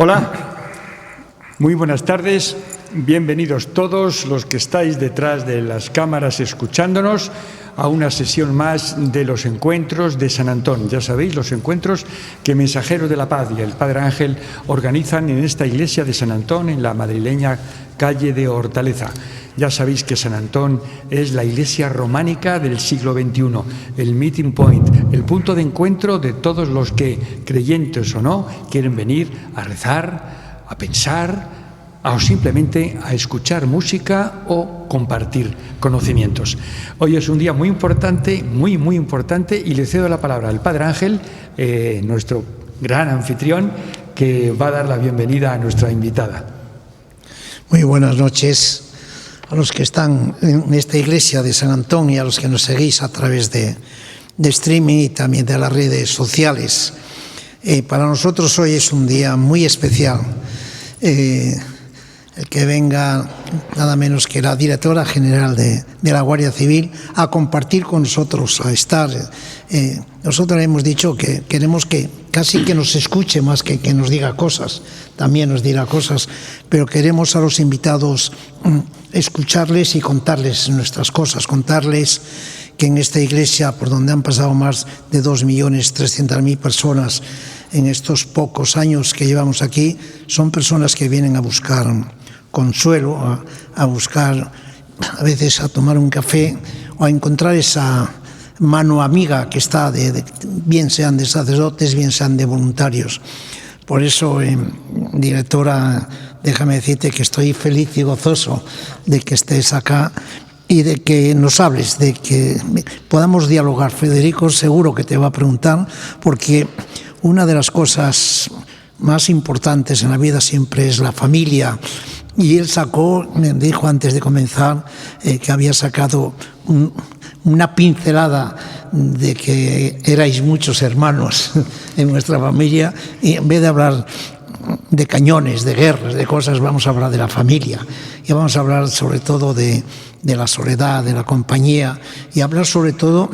Hola, muy buenas tardes, bienvenidos todos los que estáis detrás de las cámaras escuchándonos a una sesión más de los encuentros de San Antón. Ya sabéis, los encuentros que Mensajeros de la Paz y el Padre Ángel organizan en esta iglesia de San Antón, en la madrileña calle de Hortaleza. Ya sabéis que San Antón es la iglesia románica del siglo XXI, el meeting point, el punto de encuentro de todos los que, creyentes o no, quieren venir a rezar, a pensar, o simplemente a escuchar música o compartir conocimientos. Hoy es un día muy importante, muy importante, y le cedo la palabra al Padre Ángel, nuestro gran anfitrión, que va a dar la bienvenida a nuestra invitada. Muy buenas noches a los que están en esta iglesia de San Antón y a los que nos seguís a través de streaming y también de las redes sociales. Para nosotros hoy es un día muy especial. El que venga nada menos que la directora general de la Guardia Civil a compartir con nosotros, a estar. Nosotros hemos dicho que queremos que casi que nos escuche más que nos diga cosas, también nos dirá cosas, pero queremos a los invitados escucharles y contarles nuestras cosas, contarles que en esta iglesia, por donde han pasado más de 2.300.000 personas en estos pocos años que llevamos aquí, son personas que vienen a buscar consuelo, a buscar, a veces a tomar un café o a encontrar esa mano amiga que está, bien sean de sacerdotes, bien sean de voluntarios. Por eso, directora, déjame decirte que estoy feliz y gozoso de que estés acá y de que nos hables, de que podamos dialogar. Federico seguro que te va a preguntar, porque una de las cosas más importantes en la vida siempre es la familia. Y él me dijo antes de comenzar que había sacado una pincelada de que erais muchos hermanos en nuestra familia, y en vez de hablar de cañones, de guerras, de cosas, vamos a hablar de la familia y vamos a hablar sobre todo de la soledad, de la compañía, y hablar sobre todo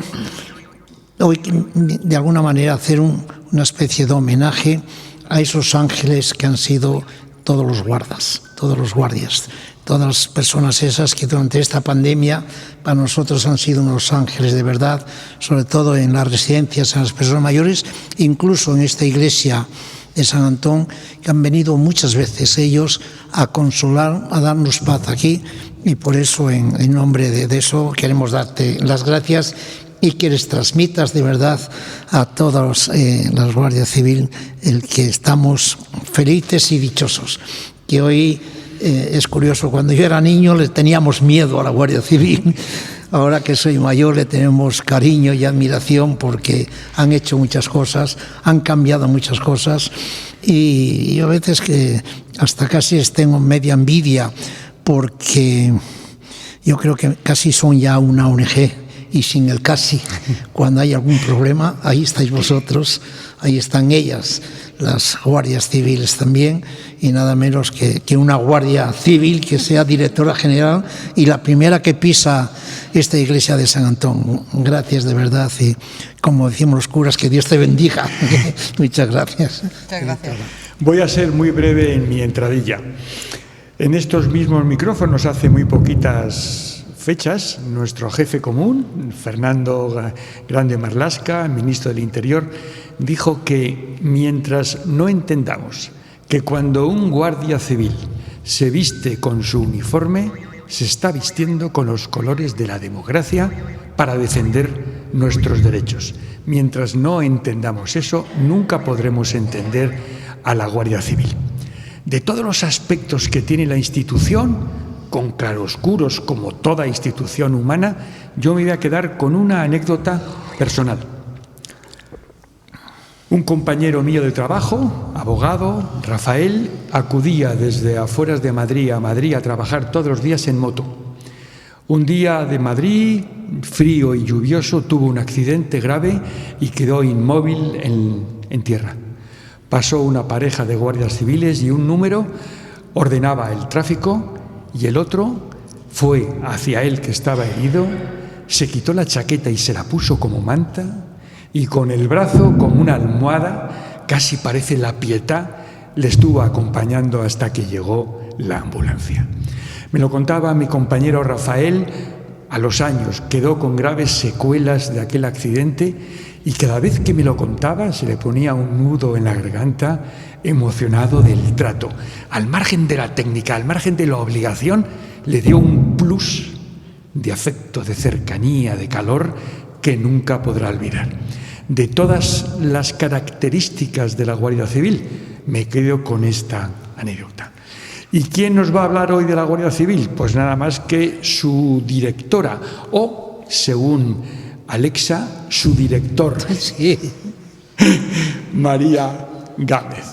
hoy de alguna manera hacer una especie de homenaje a esos ángeles que han sido todos los guardias, todas las personas esas que durante esta pandemia para nosotros han sido unos ángeles de verdad, sobre todo en las residencias, en las personas mayores, incluso en esta iglesia de San Antón, que han venido muchas veces ellos a consolar, a darnos paz aquí, y por eso en nombre de eso queremos darte las gracias y que les transmitas de verdad a todos las Guardia Civil el que estamos felices y dichosos. Que hoy es curioso, cuando yo era niño le teníamos miedo a la Guardia Civil. Ahora que soy mayor le tenemos cariño y admiración porque han hecho muchas cosas, han cambiado muchas cosas, y yo a veces que hasta casi tengo media envidia porque yo creo que casi son ya una ONG. Y sin el casi, cuando hay algún problema, ahí estáis vosotros, ahí están ellas, las guardias civiles también, y nada menos que una guardia civil que sea directora general y la primera que pisa esta iglesia de San Antón. Gracias de verdad, y como decimos los curas, que Dios te bendiga. Muchas gracias. Muchas gracias. Voy a ser muy breve en mi entradilla. En estos mismos micrófonos hace muy poquitas fechas, nuestro jefe común, Fernando Grande Marlaska, ministro del Interior, dijo que mientras no entendamos que cuando un guardia civil se viste con su uniforme, se está vistiendo con los colores de la democracia para defender nuestros derechos. Mientras no entendamos eso, nunca podremos entender a la Guardia Civil. De todos los aspectos que tiene la institución, con claroscuros como toda institución humana, yo me voy a quedar con una anécdota personal. Un compañero mío de trabajo, abogado, Rafael, acudía desde afueras de Madrid a trabajar todos los días en moto. Un día de Madrid, frío y lluvioso, tuvo un accidente grave y quedó inmóvil en tierra. Pasó una pareja de guardias civiles y un número ordenaba el tráfico, y el otro fue hacia él que estaba herido, se quitó la chaqueta y se la puso como manta, y con el brazo como una almohada, casi parece la Pietà, le estuvo acompañando hasta que llegó la ambulancia. Me lo contaba mi compañero Rafael. A los años quedó con graves secuelas de aquel accidente y cada vez que me lo contaba se le ponía un nudo en la garganta, emocionado del trato. Al margen de la técnica, al margen de la obligación, le dio un plus de afecto, de cercanía, de calor que nunca podrá olvidar. De todas las características de la Guardia Civil, me quedo con esta anécdota. ¿Y quién nos va a hablar hoy de la Guardia Civil? Pues nada más que su directora, o, según Alexa, su director, Sí. María Gámez.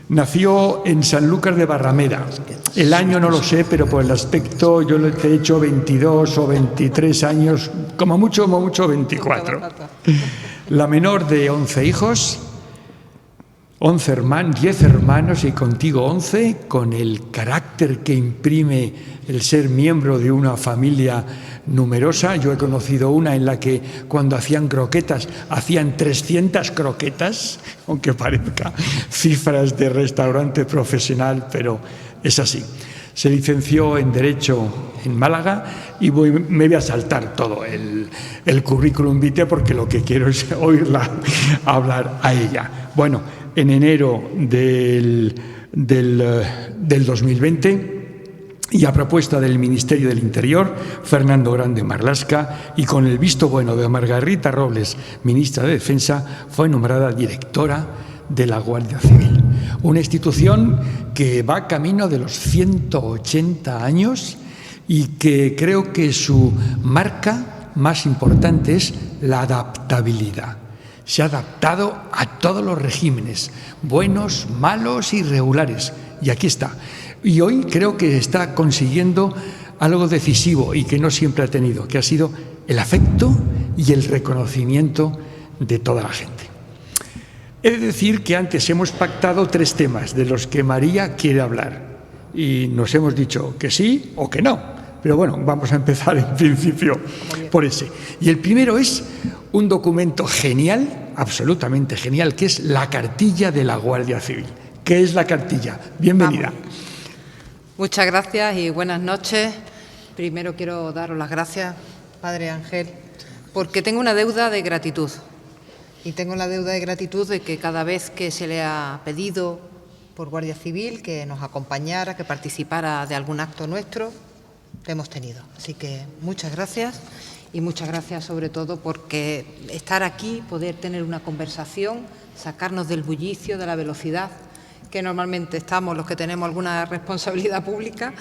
Nació en Sanlúcar de Barrameda. El año no lo sé, pero por el aspecto yo le he hecho 22 o 23 años, como mucho 24. La menor de 11 hijos, 10 hermanos y contigo 11, con el carácter que imprime el ser miembro de una familia numerosa. Yo he conocido una en la que cuando hacían croquetas, hacían 300 croquetas, aunque parezca cifras de restaurante profesional, pero es así. Se licenció en Derecho en Málaga y me voy a saltar todo el currículum vitae porque lo que quiero es oírla hablar a ella. Bueno, en enero del 2020, y a propuesta del Ministerio del Interior, Fernando Grande Marlaska, y con el visto bueno de Margarita Robles, ministra de Defensa, fue nombrada directora de la Guardia Civil. Una institución que va camino de los 180 años y que creo que su marca más importante es la adaptabilidad. Se ha adaptado a todos los regímenes, buenos, malos y regulares. Y aquí está. Y hoy creo que está consiguiendo algo decisivo y que no siempre ha tenido, que ha sido el afecto y el reconocimiento de toda la gente. He de decir que antes hemos pactado 3 temas de los que María quiere hablar y nos hemos dicho que sí o que no. Pero bueno, vamos a empezar en principio por ese. Y el primero es un documento genial, absolutamente genial, que es la cartilla de la Guardia Civil. ¿Qué es la cartilla? Bienvenida. Vamos. Muchas gracias y buenas noches. Primero quiero daros las gracias, Padre Ángel, porque tengo una deuda de gratitud. Y tengo la deuda de gratitud de que cada vez que se le ha pedido por Guardia Civil que nos acompañara, que participara de algún acto nuestro, lo hemos tenido. Así que muchas gracias y muchas gracias sobre todo porque estar aquí, poder tener una conversación, sacarnos del bullicio, de la velocidad que normalmente estamos los que tenemos alguna responsabilidad pública,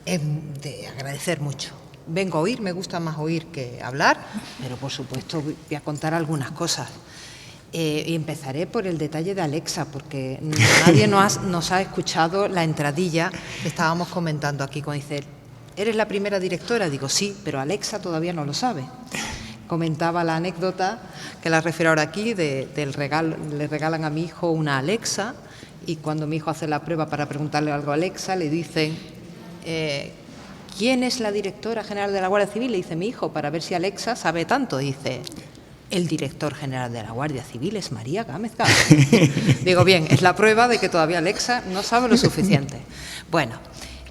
es de agradecer mucho. Vengo a oír, me gusta más oír que hablar, pero por supuesto voy a contar algunas cosas. Y empezaré por el detalle de Alexa, porque nadie nos ha escuchado la entradilla que estábamos comentando aquí, cuando dice, ¿eres la primera directora? Digo, sí, pero Alexa todavía no lo sabe. Comentaba la anécdota, que la refiero ahora aquí, del regalo. Le regalan a mi hijo una Alexa y cuando mi hijo hace la prueba para preguntarle algo a Alexa, le dicen, ¿quién es la directora general de la Guardia Civil? Le dice mi hijo, para ver si Alexa sabe tanto. Dice, el director general de la Guardia Civil es María Gámez Gámez. Digo, bien, es la prueba de que todavía Alexa no sabe lo suficiente. Bueno,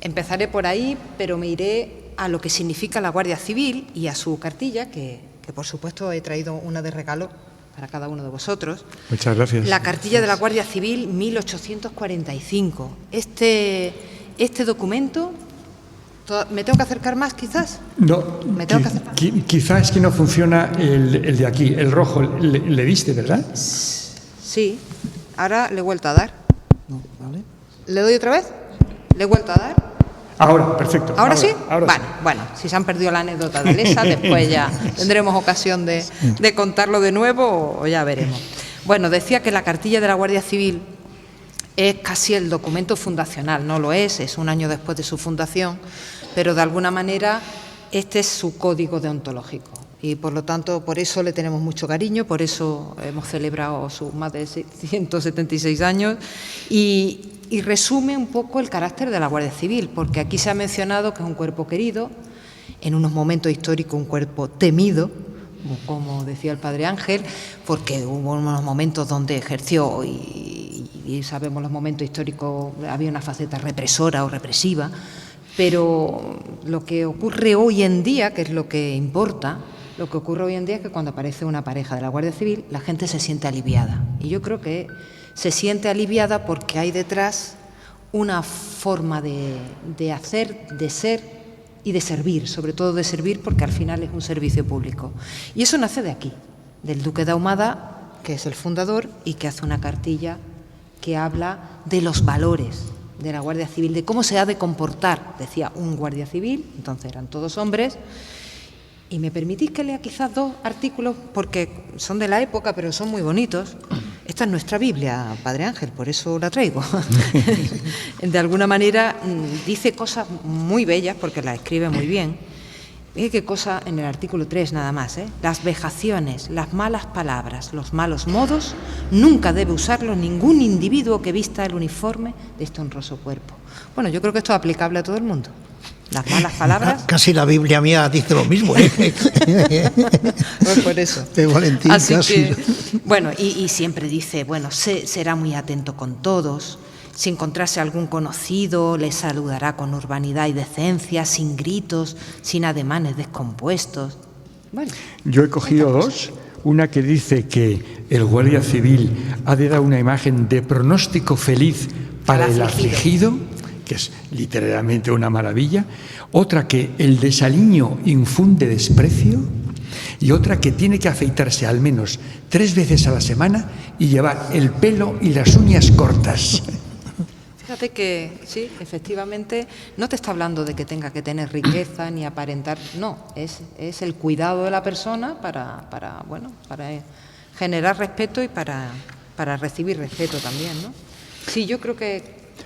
empezaré por ahí, pero me iré a lo que significa la Guardia Civil y a su cartilla, que por supuesto he traído una de regalo para cada uno de vosotros. Muchas gracias. La cartilla de la Guardia Civil 1845. Este documento, ¿me tengo que acercar más quizás? No, ¿Me tengo que acercar? quizás es que no funciona el de aquí, el rojo. ¿Le diste, verdad? Sí, ahora le he vuelto a dar. No, ¿vale? ¿Le doy otra vez? ¿Le he vuelto a dar? Ahora, perfecto. ¿Ahora sí? Ahora sí. Bueno, si se han perdido la anécdota de Alexa, después ya tendremos ocasión de contarlo de nuevo o ya veremos. Bueno, decía que la cartilla de la Guardia Civil es casi el documento fundacional, no lo es un año después de su fundación, pero de alguna manera este es su código deontológico. Y por lo tanto, por eso le tenemos mucho cariño, por eso hemos celebrado sus más de 176 años y resume un poco el carácter de la Guardia Civil, porque aquí se ha mencionado que es un cuerpo querido, en unos momentos históricos un cuerpo temido, como decía el Padre Ángel, porque hubo unos momentos donde ejerció y y sabemos los momentos históricos, había una faceta represora o represiva, pero lo que ocurre hoy en día, que es lo que importa, lo que ocurre hoy en día es que cuando aparece una pareja de la Guardia Civil, la gente se siente aliviada. Y yo creo que se siente aliviada porque hay detrás una forma de hacer, de ser y de servir, sobre todo de servir, porque al final es un servicio público. Y eso nace de aquí, del Duque de Ahumada, que es el fundador y que hace una cartilla que habla de los valores de la Guardia Civil, de cómo se ha de comportar, decía un guardia civil, entonces eran todos hombres. Y me permitís que lea quizás 2 artículos, porque son de la época, pero son muy bonitos. Esta es nuestra Biblia, Padre Ángel, por eso la traigo. De alguna manera dice cosas muy bellas, porque la escribe muy bien. Fíjate qué cosa en el artículo 3 nada más, ¿eh? Las vejaciones, las malas palabras, los malos modos, nunca debe usarlos ningún individuo que vista el uniforme de este honroso cuerpo. Bueno, yo creo que esto es aplicable a todo el mundo. Las malas palabras. Casi la Biblia mía dice lo mismo, ¿eh? Pues por eso. De Valentín, así casi. Que, bueno, y siempre dice, bueno, será muy atento con todos. Si encontrase algún conocido, le saludará con urbanidad y decencia, sin gritos, sin ademanes descompuestos. Bueno, yo he cogido 2. Una que dice que el guardia civil ha de dar una imagen de pronóstico feliz para el afligido, que es literalmente una maravilla. Otra que el desaliño infunde desprecio. Y otra que tiene que afeitarse al menos 3 veces a la semana y llevar el pelo y las uñas cortas. Fíjate que sí, efectivamente, no te está hablando de que tenga que tener riqueza ni aparentar, no, es el cuidado de la persona para generar respeto y para recibir respeto también, ¿no? Sí, yo creo que...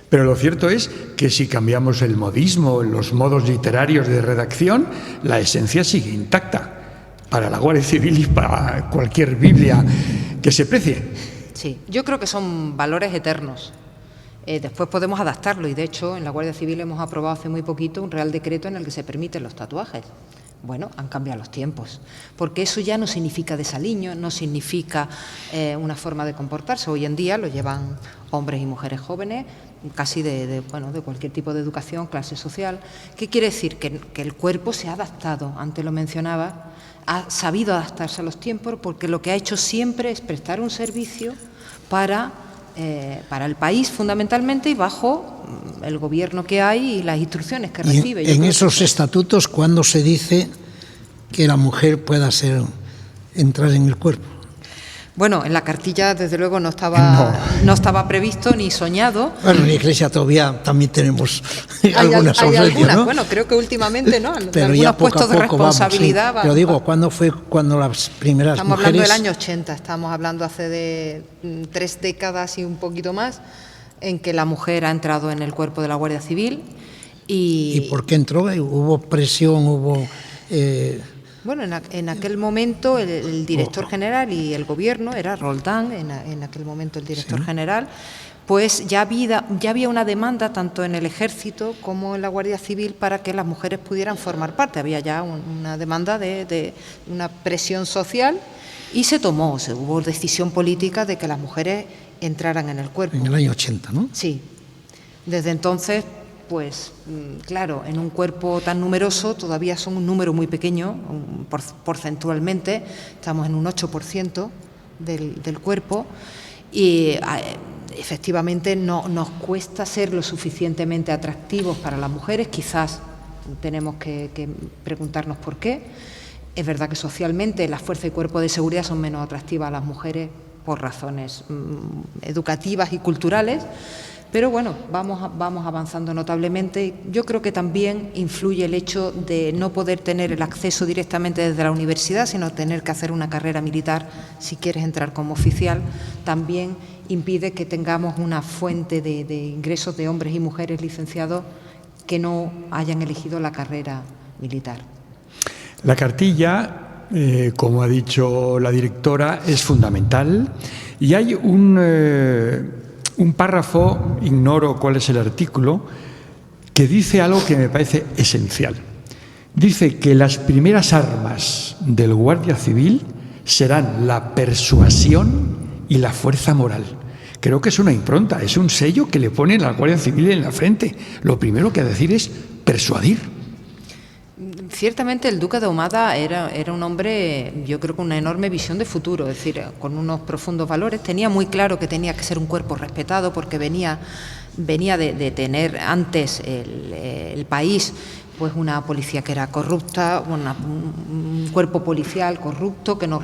Pero lo cierto es que si cambiamos el modismo, los modos literarios de redacción, la esencia sigue intacta para la Guardia Civil y para cualquier Biblia que se precie. Sí, yo creo que son valores eternos. Después podemos adaptarlo y, de hecho, en la Guardia Civil hemos aprobado hace muy poquito un Real Decreto en el que se permiten los tatuajes. Bueno, han cambiado los tiempos, porque eso ya no significa desaliño, no significa una forma de comportarse. Hoy en día lo llevan hombres y mujeres jóvenes, casi de cualquier tipo de educación, clase social. ¿Qué quiere decir? Que el cuerpo se ha adaptado, antes lo mencionaba, ha sabido adaptarse a los tiempos, porque lo que ha hecho siempre es prestar un servicio para el país fundamentalmente y bajo el gobierno que hay y las instrucciones que recibe. En esos estatutos, ¿cuándo se dice que la mujer pueda entrar en el cuerpo? Bueno, en la cartilla desde luego no estaba previsto ni soñado. Bueno, en la Iglesia todavía también tenemos algunas ausencias, ¿no? Bueno, creo que últimamente, ¿no? Pero algunos ya poco puestos a poco de responsabilidad. Vamos, sí. Pero digo, ¿cuándo fue cuando las primeras estamos mujeres... hablando del año 80, estamos hablando hace de 3 décadas y un poquito más, en que la mujer ha entrado en el cuerpo de la Guardia Civil. ¿Y por qué entró? ¿Hubo presión? ¿Hubo...? Bueno, en aquel momento el director general y el gobierno, era Roldán, en aquel momento el director general, pues ya había una demanda tanto en el Ejército como en la Guardia Civil para que las mujeres pudieran formar parte. Había ya una demanda de una presión social y hubo decisión política de que las mujeres entraran en el cuerpo. En el año 80, ¿no? Sí. Desde entonces... Pues claro, en un cuerpo tan numeroso todavía son un número muy pequeño, porcentualmente, estamos en un 8% del cuerpo y efectivamente nos cuesta ser lo suficientemente atractivos para las mujeres, quizás tenemos que preguntarnos por qué. Es verdad que socialmente las fuerzas y cuerpos de seguridad son menos atractivas a las mujeres por razones educativas y culturales. Pero bueno, vamos avanzando notablemente. Yo creo que también influye el hecho de no poder tener el acceso directamente desde la universidad, sino tener que hacer una carrera militar si quieres entrar como oficial. También impide que tengamos una fuente de ingresos de hombres y mujeres licenciados que no hayan elegido la carrera militar. La cartilla, como ha dicho la directora, es fundamental y hay un párrafo, ignoro cuál es el artículo, que dice algo que me parece esencial. Dice que las primeras armas del guardia civil serán la persuasión y la fuerza moral. creo que es una impronta, es un sello que le pone la Guardia Civil en la frente. Lo primero que ha de decir es persuadir. Ciertamente el duque de Ahumada era un hombre, yo creo, con una enorme visión de futuro, es decir, con unos profundos valores. Tenía muy claro que tenía que ser un cuerpo respetado porque venía de tener antes el país pues una policía que era corrupta, un cuerpo policial corrupto que no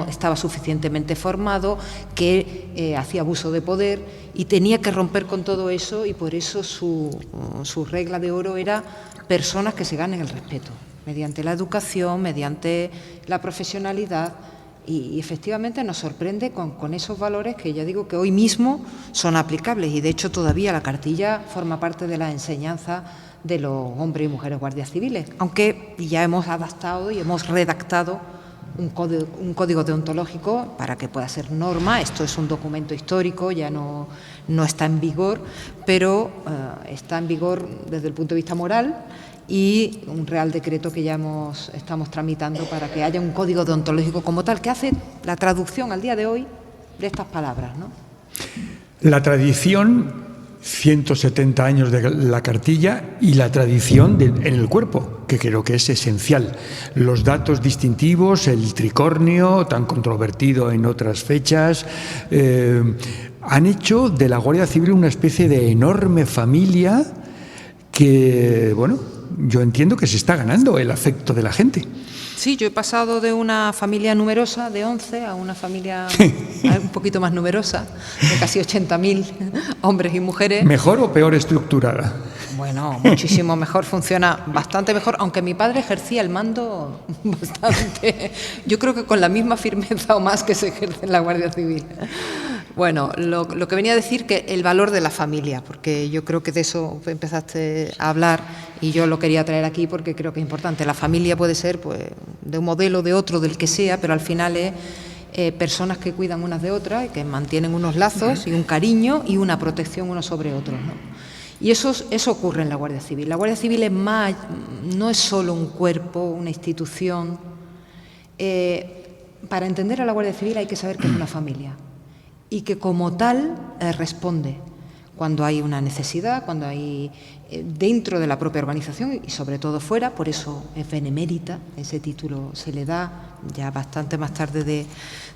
estaba suficientemente formado, que hacía abuso de poder y tenía que romper con todo eso, y por eso su regla de oro era personas que se ganen el respeto, mediante la educación, mediante la profesionalidad. Y efectivamente nos sorprende con esos valores que ya digo que hoy mismo son aplicables, y de hecho todavía la cartilla forma parte de la enseñanza de los hombres y mujeres guardias civiles, aunque ya hemos adaptado y hemos redactado un código deontológico para que pueda ser norma. Esto es un documento histórico, ya no está en vigor, pero está en vigor desde el punto de vista moral, y un real decreto que ya estamos tramitando para que haya un código deontológico como tal, que hace la traducción al día de hoy de estas palabras, ¿no? La tradición, 170 años de la cartilla, y la tradición en el cuerpo, que creo que es esencial. Los datos distintivos, el tricornio, tan controvertido en otras fechas, han hecho de la Guardia Civil una especie de enorme familia que, bueno, yo entiendo que se está ganando el afecto de la gente. Sí, yo he pasado de una familia numerosa de 11 a una familia un poquito más numerosa, de casi 80.000 hombres y mujeres. ¿Mejor o peor estructurada? Bueno, muchísimo mejor, funciona bastante mejor, aunque mi padre ejercía el mando bastante, yo creo que con la misma firmeza o más que se ejerce en la Guardia Civil. Bueno, lo que venía a decir, que el valor de la familia, porque yo creo que de eso empezaste a hablar y yo lo quería traer aquí porque creo que es importante. La familia puede ser pues de un modelo, de otro, del que sea, pero al final es personas que cuidan unas de otras y que mantienen unos lazos y un cariño y una protección unos sobre otros, ¿no? Y eso ocurre en la Guardia Civil. La Guardia Civil es más, no es solo un cuerpo, una institución. Para entender a la Guardia Civil hay que saber que es una familia y que como tal responde cuando hay una necesidad, cuando hay dentro de la propia organización y sobre todo fuera. Por eso es benemérita, ese título se le da ya bastante más tarde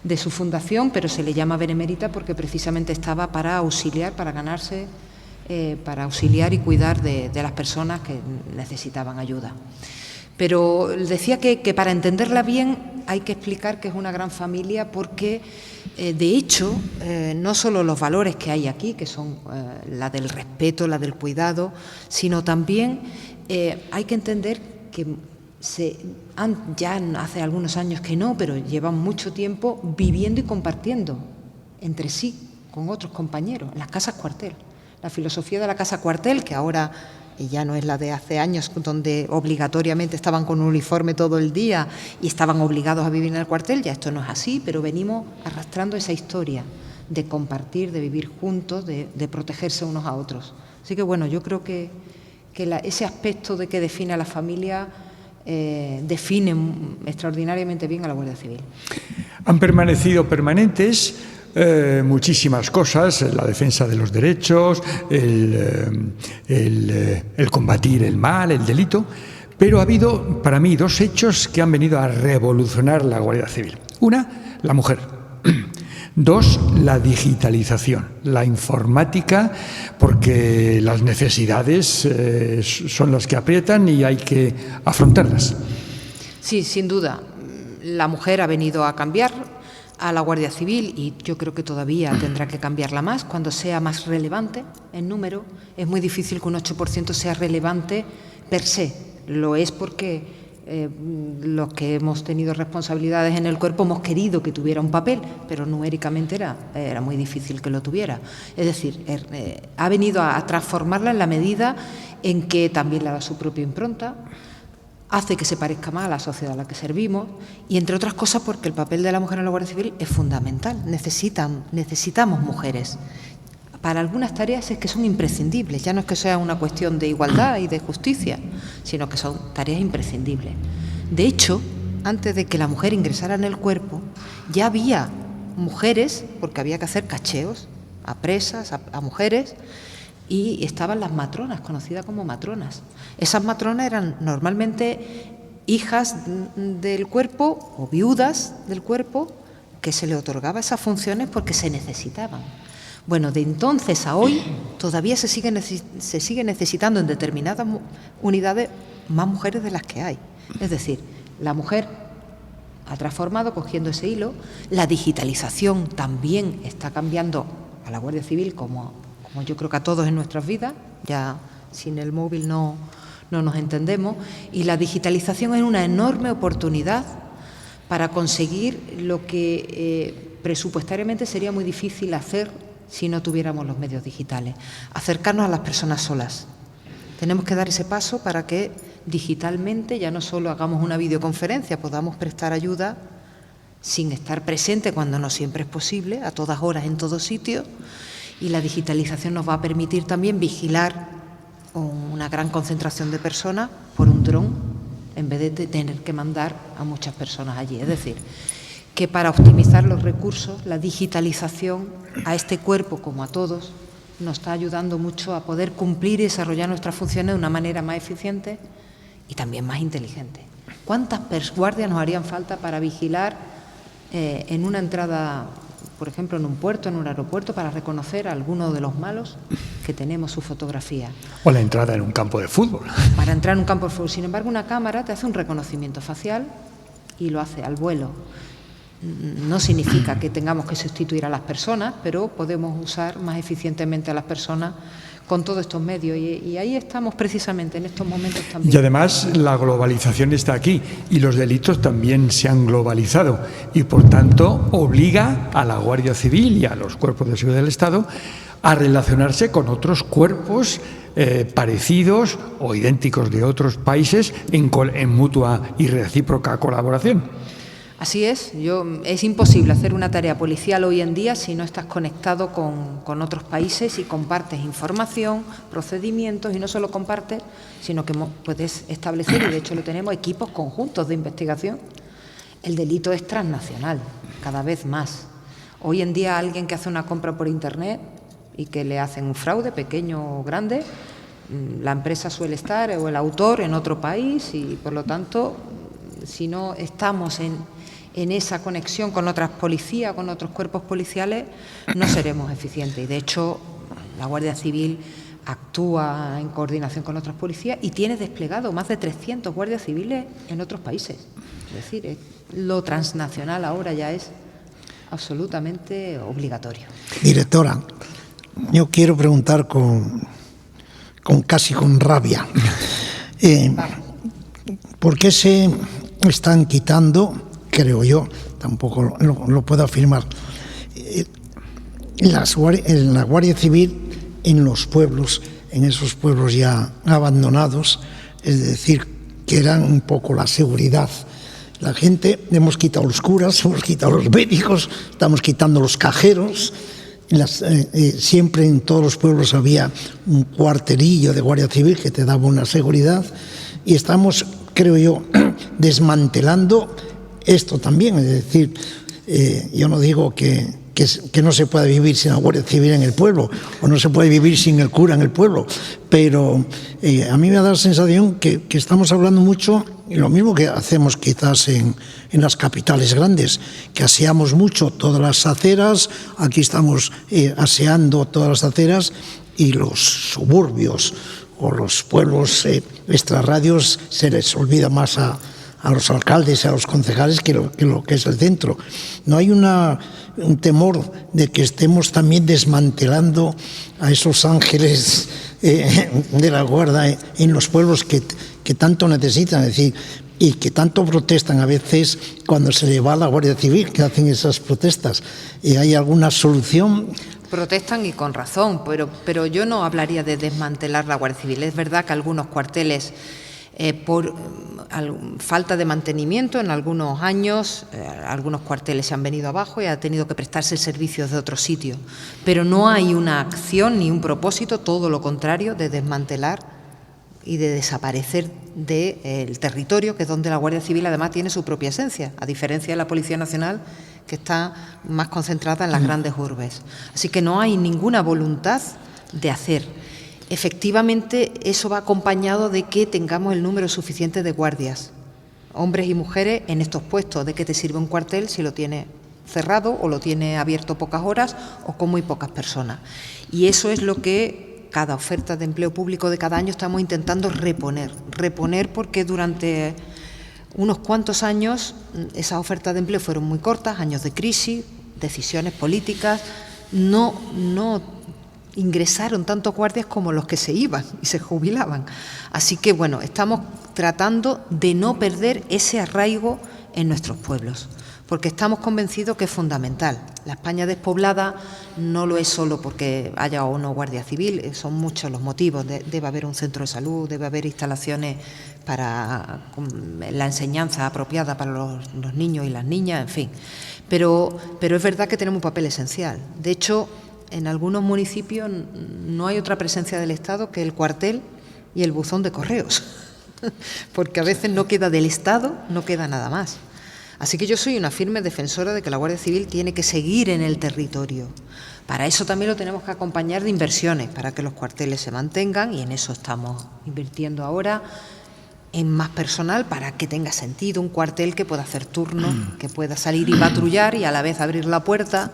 de su fundación, pero se le llama benemérita porque precisamente estaba para auxiliar, para ganarse, para auxiliar y cuidar de las personas que necesitaban ayuda. Pero decía que para entenderla bien hay que explicar que es una gran familia porque, de hecho, no solo los valores que hay aquí, que son la del respeto, la del cuidado, sino también hay que entender que ya hace algunos años que no, pero llevan mucho tiempo viviendo y compartiendo entre sí, con otros compañeros, en las casas cuartel. La filosofía de la casa cuartel, que ahora ya no es la de hace años, donde obligatoriamente estaban con un uniforme todo el día y estaban obligados a vivir en el cuartel, ya esto no es así, pero venimos arrastrando esa historia de compartir, de vivir juntos, de protegerse unos a otros. Así que bueno, yo creo que ese aspecto de que define a la familia define extraordinariamente bien a la Guardia Civil. Han permanecido permanentes muchísimas cosas: la defensa de los derechos, el combatir el mal, el delito, pero ha habido para mí dos hechos que han venido a revolucionar la Guardia Civil. Una, la mujer. Dos, la digitalización, la informática, porque las necesidades son las que aprietan y hay que afrontarlas. Sí, sin duda. La mujer ha venido a cambiar a la Guardia Civil y yo creo que todavía tendrá que cambiarla más cuando sea más relevante en número. Es muy difícil que un 8% sea relevante per se. Lo es porque los que hemos tenido responsabilidades en el cuerpo hemos querido que tuviera un papel, pero numéricamente era muy difícil que lo tuviera. Es decir, ha venido a transformarla en la medida en que también le da su propia impronta, hace que se parezca más a la sociedad a la que servimos y, entre otras cosas, porque el papel de la mujer en la Guardia Civil es fundamental. Necesitamos mujeres. Para algunas tareas es que son imprescindibles, ya no es que sea una cuestión de igualdad y de justicia, sino que son tareas imprescindibles. De hecho, antes de que la mujer ingresara en el cuerpo, ya había mujeres, porque había que hacer cacheos, a presas, a mujeres, y estaban las matronas, conocidas como matronas. Esas matronas eran normalmente hijas del cuerpo o viudas del cuerpo que se le otorgaba esas funciones porque se necesitaban. Bueno, de entonces a hoy todavía se sigue necesitando en determinadas unidades más mujeres de las que hay. Es decir, la mujer ha transformado, cogiendo ese hilo, la digitalización también está cambiando a la Guardia Civil como yo creo que a todos en nuestras vidas, ya sin el móvil no nos entendemos, y la digitalización es una enorme oportunidad para conseguir lo que presupuestariamente sería muy difícil hacer si no tuviéramos los medios digitales, acercarnos a las personas solas. Tenemos que dar ese paso para que digitalmente ya no solo hagamos una videoconferencia, podamos prestar ayuda sin estar presente cuando no siempre es posible, a todas horas, en todo sitio, y la digitalización nos va a permitir también vigilar una gran concentración de personas por un dron en vez de tener que mandar a muchas personas allí. Es decir, que para optimizar los recursos, la digitalización a este cuerpo como a todos nos está ayudando mucho a poder cumplir y desarrollar nuestras funciones de una manera más eficiente y también más inteligente. ¿Cuántas guardias nos harían falta para vigilar en una entrada, por ejemplo, en un puerto, en un aeropuerto, para reconocer a alguno de los malos que tenemos su fotografía? O la entrada en un campo de fútbol. Para entrar en un campo de fútbol. Sin embargo, una cámara te hace un reconocimiento facial y lo hace al vuelo. No significa que tengamos que sustituir a las personas, pero podemos usar más eficientemente a las personas con todos estos medios, y ahí estamos precisamente en estos momentos también. Y además la globalización está aquí y los delitos también se han globalizado y por tanto obliga a la Guardia Civil y a los cuerpos de seguridad del Estado a relacionarse con otros cuerpos parecidos o idénticos de otros países en mutua y recíproca colaboración. Así es, es imposible hacer una tarea policial hoy en día si no estás conectado con otros países y compartes información, procedimientos, y no solo compartes, sino que puedes establecer, y de hecho lo tenemos, equipos conjuntos de investigación. El delito es transnacional, cada vez más. Hoy en día alguien que hace una compra por Internet y que le hacen un fraude, pequeño o grande, la empresa suele estar, o el autor, en otro país, y por lo tanto, si no estamos en esa conexión con otras policías, con otros cuerpos policiales, no seremos eficientes. Y de hecho, la Guardia Civil actúa en coordinación con otras policías y tiene desplegado más de 300 guardias civiles en otros países. Es decir, lo transnacional ahora ya es absolutamente obligatorio. Directora, yo quiero preguntar casi con rabia. ¿Por qué se están quitando, creo yo, tampoco lo puedo afirmar, en la Guardia Civil en los pueblos, en esos pueblos ya abandonados, es decir, que eran un poco la seguridad? La gente, hemos quitado los curas, hemos quitado los médicos, estamos quitando los cajeros. Siempre en todos los pueblos había un cuartelillo de Guardia Civil que te daba una seguridad, y estamos, creo yo, desmantelando esto también. Es decir, yo no digo que no se pueda vivir sin la Guardia Civil en el pueblo, o no se puede vivir sin el cura en el pueblo, pero a mí me da la sensación que estamos hablando mucho, y lo mismo que hacemos quizás en las capitales grandes, que aseamos mucho todas las aceras. Aquí estamos aseando todas las aceras, y los suburbios o los pueblos extrarradios se les olvida más a los alcaldes, a los concejales, que lo que es el centro. ¿No hay un temor de que estemos también desmantelando a esos ángeles de la guardia en los pueblos que tanto necesitan? Es decir, y que tanto protestan a veces cuando se le va a la Guardia Civil, que hacen esas protestas. ¿Hay alguna solución? Protestan, y con razón, pero yo no hablaría de desmantelar la Guardia Civil. Es verdad que algunos cuarteles, por falta de mantenimiento en algunos años, algunos cuarteles se han venido abajo y ha tenido que prestarse servicios de otros sitios. Pero no hay una acción ni un propósito, todo lo contrario, de desmantelar y de desaparecer del territorio, que es donde la Guardia Civil además tiene su propia esencia, a diferencia de la Policía Nacional, que está más concentrada en las grandes urbes. Así que no hay ninguna voluntad de hacer. Efectivamente, eso va acompañado de que tengamos el número suficiente de guardias, hombres y mujeres, en estos puestos. ¿De qué te sirve un cuartel si lo tiene cerrado o lo tiene abierto pocas horas o con muy pocas personas? Y eso es lo que cada oferta de empleo público de cada año estamos intentando reponer porque durante unos cuantos años esas ofertas de empleo fueron muy cortas, años de crisis, decisiones políticas, no ingresaron tantos guardias como los que se iban y se jubilaban. Así que, bueno, estamos tratando de no perder ese arraigo en nuestros pueblos, porque estamos convencidos que es fundamental. La España despoblada no lo es solo porque haya o no guardia civil, son muchos los motivos. Debe haber un centro de salud, debe haber instalaciones para la enseñanza apropiada para los niños y las niñas, en fin. Pero es verdad que tenemos un papel esencial. De hecho, en algunos municipios no hay otra presencia del Estado que el cuartel y el buzón de correos, porque a veces no queda del Estado, no queda nada más. Así que yo soy una firme defensora de que la Guardia Civil tiene que seguir en el territorio. Para eso también lo tenemos que acompañar de inversiones, para que los cuarteles se mantengan, y en eso estamos invirtiendo ahora, en más personal para que tenga sentido un cuartel que pueda hacer turno, que pueda salir y patrullar y a la vez abrir la puerta.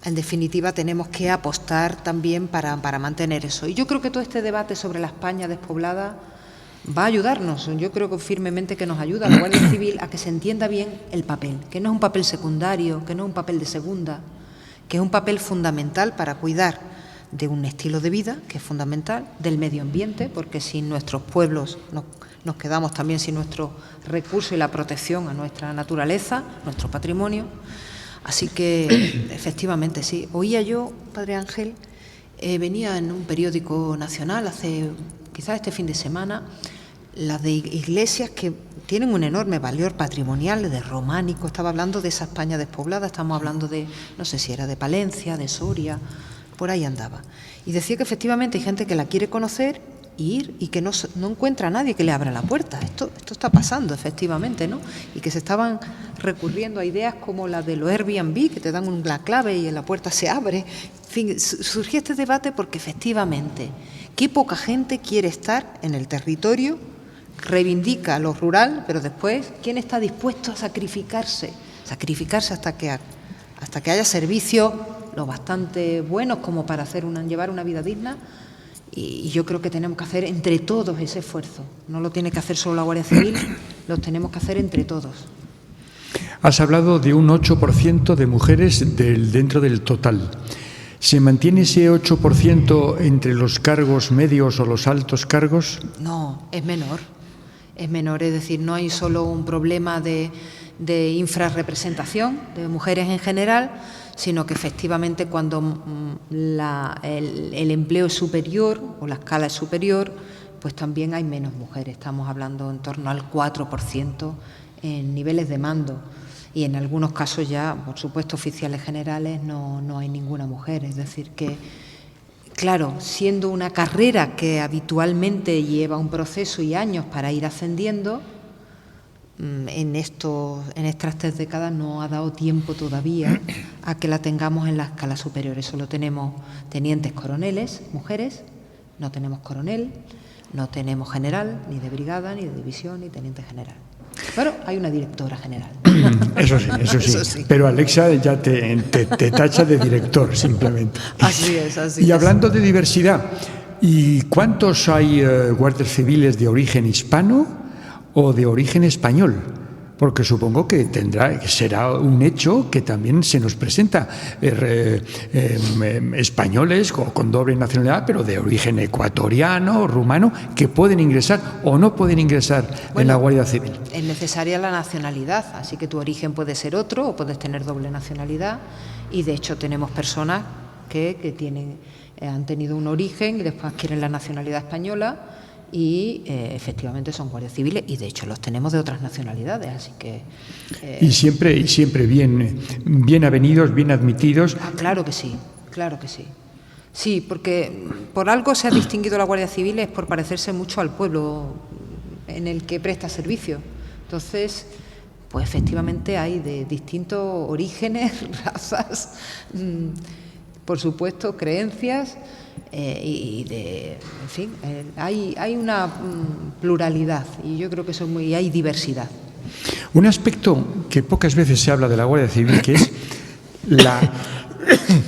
En definitiva, tenemos que apostar también para mantener eso. Y yo creo que todo este debate sobre la España despoblada va a ayudarnos. Yo creo que firmemente que nos ayuda a la Guardia Civil a que se entienda bien el papel, que no es un papel secundario, que no es un papel de segunda, que es un papel fundamental para cuidar de un estilo de vida, que es fundamental, del medio ambiente, porque sin nuestros pueblos nos quedamos también sin nuestro recurso y la protección a nuestra naturaleza, nuestro patrimonio. Así que, efectivamente, sí. Oía yo, Padre Ángel, venía en un periódico nacional hace, quizás este fin de semana, las de iglesias que tienen un enorme valor patrimonial, de románico. Estaba hablando de esa España despoblada, estamos hablando de, no sé si era de Palencia, de Soria, por ahí andaba. Y decía que efectivamente hay gente que la quiere conocer, ir y que no encuentra a nadie que le abra la puerta. Esto está pasando, efectivamente, ¿no? Y que se estaban recurriendo a ideas como la de los Airbnb, que te dan la clave y la puerta se abre. En fin, surgió este debate porque efectivamente, qué poca gente quiere estar en el territorio, reivindica lo rural, pero después, ¿quién está dispuesto a sacrificarse? Sacrificarse hasta que haya servicios lo bastante buenos como para llevar una vida digna. Y yo creo que tenemos que hacer entre todos ese esfuerzo. No lo tiene que hacer solo la Guardia Civil, lo tenemos que hacer entre todos. Has hablado de un 8% de mujeres dentro del total. ¿Se mantiene ese 8% entre los cargos medios o los altos cargos? No, es menor. Es menor, es decir, no hay solo un problema de infrarrepresentación de mujeres en general, sino que efectivamente cuando el empleo es superior o la escala es superior, pues también hay menos mujeres. Estamos hablando en torno al 4% en niveles de mando. Y en algunos casos ya, por supuesto, oficiales generales no hay ninguna mujer. Es decir que, claro, siendo una carrera que habitualmente lleva un proceso y años para ir ascendiendo, en estas 3 décadas no ha dado tiempo todavía a que la tengamos en la escala superior. Solo tenemos tenientes coroneles, mujeres, no tenemos coronel, no tenemos general, ni de brigada, ni de división, ni teniente general. Pero hay una directora general. Eso sí. Pero Alexa ya te tacha de director, simplemente. Así es. Y hablando de diversidad, ¿y cuántos hay guardias civiles de origen hispano o de origen español? Porque supongo que será un hecho que también se nos presenta españoles con doble nacionalidad, pero de origen ecuatoriano, rumano, que pueden ingresar o no pueden ingresar en la Guardia Civil. Es necesaria la nacionalidad, así que tu origen puede ser otro o puedes tener doble nacionalidad, y de hecho tenemos personas que han tenido un origen y después adquieren la nacionalidad española. Y efectivamente son guardias civiles y de hecho los tenemos de otras nacionalidades, así que y siempre bien avenidos, bien admitidos. Claro que sí. Sí, porque por algo se ha distinguido la Guardia Civil, es por parecerse mucho al pueblo en el que presta servicio. Entonces, pues efectivamente hay de distintos orígenes, razas, por supuesto, creencias y de, en fin, hay una pluralidad y yo creo que y hay diversidad. Un aspecto que pocas veces se habla de la Guardia Civil, que es la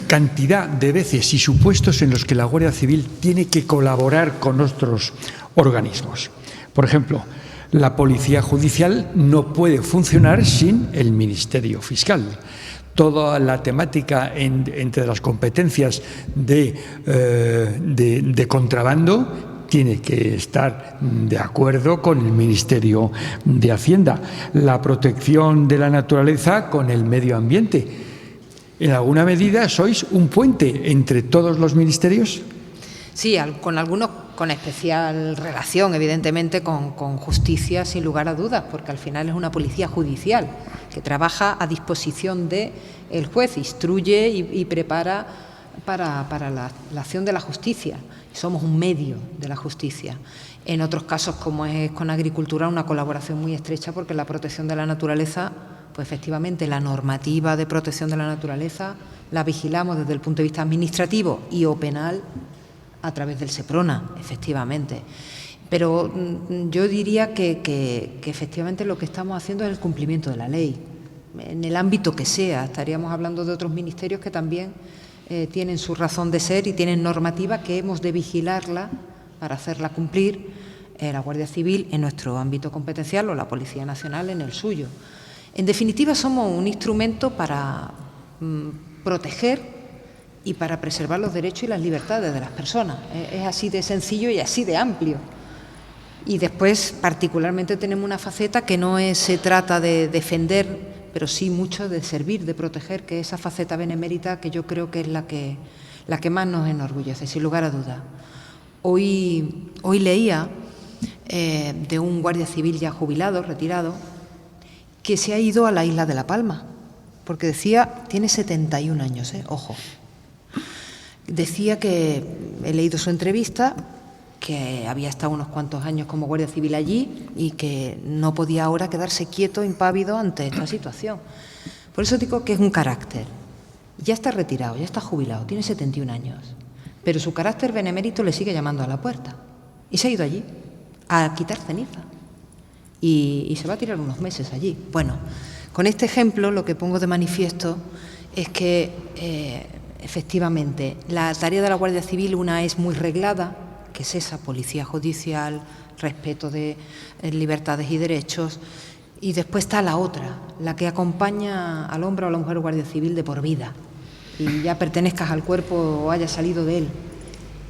cantidad de veces y supuestos en los que la Guardia Civil tiene que colaborar con otros organismos. Por ejemplo, la Policía Judicial no puede funcionar sin el Ministerio Fiscal. Toda la temática entre las competencias de contrabando tiene que estar de acuerdo con el Ministerio de Hacienda. La protección de la naturaleza con el medio ambiente. ¿En alguna medida sois un puente entre todos los ministerios? Sí, con algunos con especial relación, evidentemente, con justicia, sin lugar a dudas, porque al final es una policía judicial que trabaja a disposición del juez, instruye y prepara para la acción de la justicia. Somos un medio de la justicia. En otros casos, como es con agricultura, una colaboración muy estrecha, porque la protección de la naturaleza, pues efectivamente la normativa de protección de la naturaleza la vigilamos desde el punto de vista administrativo y o penal a través del SEPRONA, efectivamente. Pero yo diría que efectivamente lo que estamos haciendo es el cumplimiento de la ley, en el ámbito que sea. Estaríamos hablando de otros ministerios que también tienen su razón de ser y tienen normativa que hemos de vigilarla para hacerla cumplir, la Guardia Civil en nuestro ámbito competencial o la Policía Nacional en el suyo. En definitiva, somos un instrumento para proteger y para preservar los derechos y las libertades de las personas. Es así de sencillo y así de amplio. Y después, particularmente, tenemos una faceta que no se trata de defender, pero sí mucho de servir, de proteger, que es esa faceta benemérita que yo creo que es la que más nos enorgullece, sin lugar a duda. Hoy leía de un guardia civil ya jubilado, retirado, que se ha ido a la isla de La Palma, porque decía, tiene 71 años, ojo. Decía que, he leído su entrevista, que había estado unos cuantos años como guardia civil allí y que no podía ahora quedarse quieto, impávido ante esta situación. Por eso digo que es un carácter. Ya está retirado, ya está jubilado, tiene 71 años, pero su carácter benemérito le sigue llamando a la puerta. Y se ha ido allí a quitar ceniza. Y se va a tirar unos meses allí. Bueno, con este ejemplo lo que pongo de manifiesto es que efectivamente la tarea de la Guardia Civil, una es muy reglada, que es esa policía judicial, respeto de libertades y derechos, y después está la otra, la que acompaña al hombre o a la mujer guardia civil de por vida, y ya pertenezcas al cuerpo o hayas salido de él.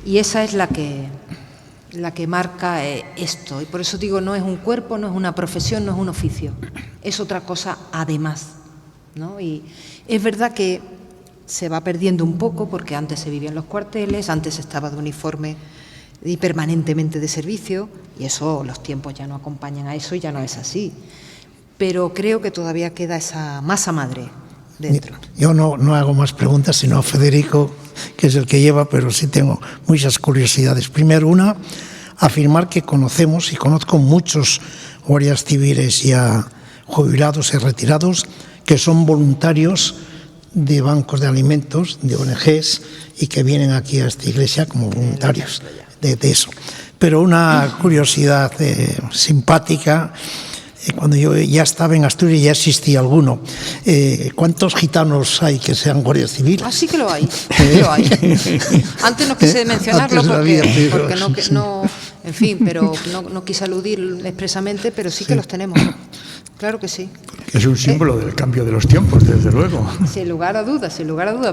Y esa es la que marca esto. Y por eso digo, no es un cuerpo, no es una profesión, no es un oficio. Es otra cosa además, ¿no? Y es verdad que se va perdiendo un poco, porque antes se vivía en los cuarteles, antes estaba de uniforme y permanentemente de servicio, y eso, los tiempos ya no acompañan a eso y ya no es así. Pero creo que todavía queda esa masa madre dentro. Yo no hago más preguntas, sino a Federico, que es el que lleva, pero sí tengo muchas curiosidades. Primero, una, afirmar que conocemos y conozco muchos guardias civiles ya jubilados y retirados que son voluntarios de bancos de alimentos, de ONGs, y que vienen aquí a esta iglesia como voluntarios de eso. Pero una curiosidad simpática. Cuando yo ya estaba en Asturias ya existía alguno. ¿Cuántos gitanos hay que sean guardia civil? Ah, sí que lo hay. Sí lo hay. Antes no quise mencionarlo porque no, en fin, pero no quise aludir expresamente, pero sí que los tenemos. Claro que sí. Es un símbolo del cambio de los tiempos, desde luego. Sin lugar a dudas,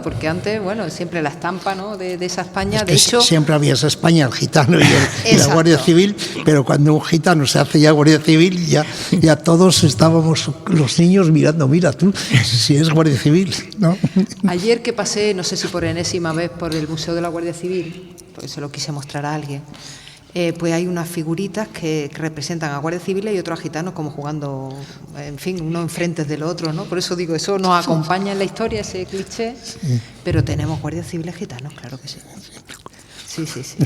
porque antes, bueno, siempre la estampa, ¿no?, de esa España, de hecho... Siempre había esa España, el gitano y la Guardia Civil, pero cuando un gitano se hace ya Guardia Civil, ya todos estábamos, los niños, mirando, mira tú, si es Guardia Civil, ¿no? Ayer que pasé, no sé si por enésima vez, por el Museo de la Guardia Civil, porque se lo quise mostrar a alguien, pues hay unas figuritas que representan a guardias civiles y otros a gitanos como jugando, en fin, uno enfrente del otro, ¿no? Por eso digo, eso nos acompaña en la historia, ese cliché, pero tenemos guardias civiles gitanos, claro que sí. Sí, sí, sí.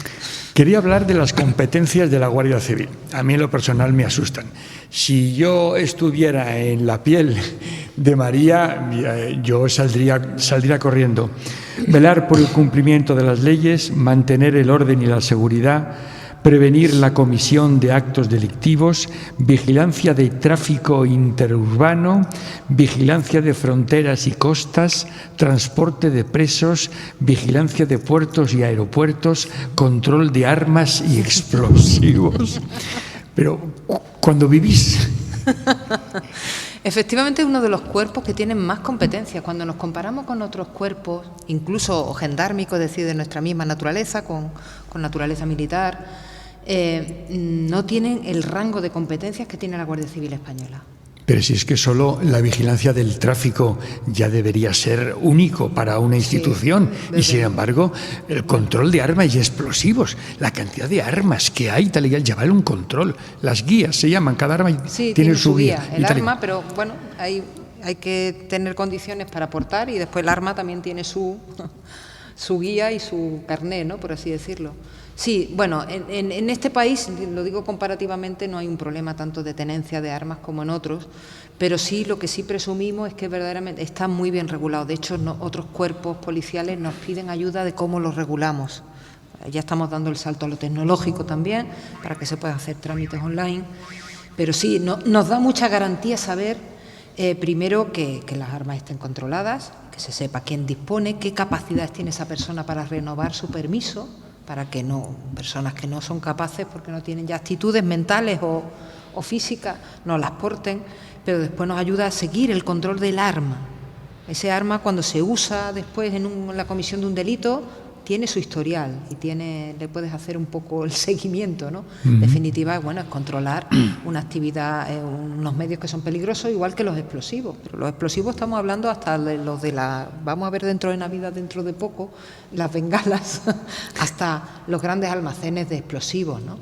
Quería hablar de las competencias de la Guardia Civil. A mí en lo personal me asustan. Si yo estuviera en la piel de María, yo saldría corriendo. Velar por el cumplimiento de las leyes, mantener el orden y la seguridad, prevenir la comisión de actos delictivos, vigilancia de tráfico interurbano, vigilancia de fronteras y costas, transporte de presos, vigilancia de puertos y aeropuertos, control de armas y explosivos. Pero cuando vivís... Efectivamente, es uno de los cuerpos que tienen más competencias. Cuando nos comparamos con otros cuerpos, incluso gendármicos, es decir, de nuestra misma naturaleza, con naturaleza militar, no tienen el rango de competencias que tiene la Guardia Civil Española. Pero si es que solo la vigilancia del tráfico ya debería ser único para una institución, sí, y sin embargo el control de armas y explosivos, la cantidad de armas que hay, tal y llevar un control, las guías se llaman, cada arma sí, tiene su guía. El arma, pero bueno, hay que tener condiciones para portar y después el arma también tiene su guía y su carné, ¿no?, por así decirlo. Sí, bueno, en este país, lo digo comparativamente, no hay un problema tanto de tenencia de armas como en otros, pero sí, lo que sí presumimos es que verdaderamente está muy bien regulado. De hecho, otros cuerpos policiales nos piden ayuda de cómo los regulamos. Ya estamos dando el salto a lo tecnológico también, para que se puedan hacer trámites online, pero sí, nos da mucha garantía saber, primero, que las armas estén controladas, que se sepa quién dispone, qué capacidades tiene esa persona para renovar su permiso, para que personas que no son capaces porque no tienen ya actitudes mentales o físicas, no las porten, pero después nos ayuda a seguir el control del arma. Ese arma, cuando se usa después en la comisión de un delito, tiene su historial y le puedes hacer un poco el seguimiento, ¿no? En definitiva, bueno, es controlar una actividad, unos medios que son peligrosos, igual que los explosivos. Pero los explosivos estamos hablando hasta de los vamos a ver dentro de Navidad, dentro de poco, las bengalas, hasta los grandes almacenes de explosivos, ¿no?